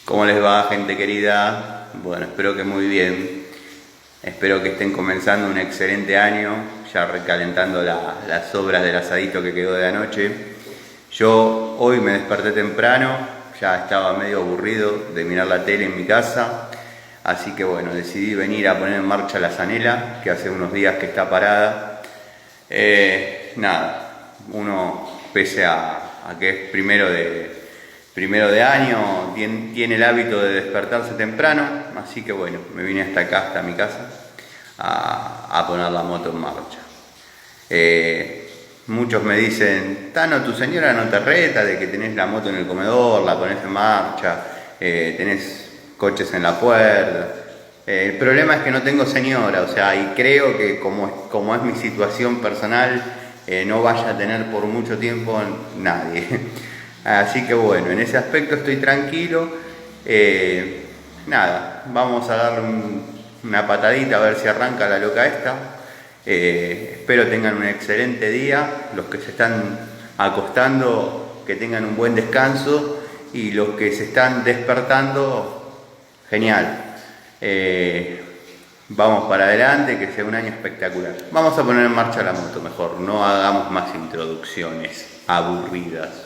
¿Cómo les va, gente querida? Bueno, espero que muy bien. Espero que estén comenzando un excelente año, ya recalentando las sobras del asadito que quedó de anoche. Yo hoy me desperté temprano, ya estaba medio aburrido de mirar la tele en mi casa, así que bueno, decidí venir a poner en marcha la zanela, que hace unos días que está parada. Nada, uno pese a que es primero de año, tiene el hábito de despertarse temprano, así que bueno, me vine hasta acá, hasta mi casa, a poner la moto en marcha. Muchos me dicen, Tano, tu señora no te reta de que tenés la moto en el comedor, la pones en marcha, tenés coches en la puerta. El problema es que no tengo señora, o sea, y creo que como es mi situación personal, no vaya a tener por mucho tiempo nadie. Así que bueno, en ese aspecto estoy tranquilo. Nada, vamos a darle una patadita a ver si arranca la loca esta. Espero tengan un excelente día. Los que se están acostando, que tengan un buen descanso. Y los que se están despertando, genial. Vamos para adelante, que sea un año espectacular. Vamos a poner en marcha la moto mejor, no hagamos más introducciones aburridas.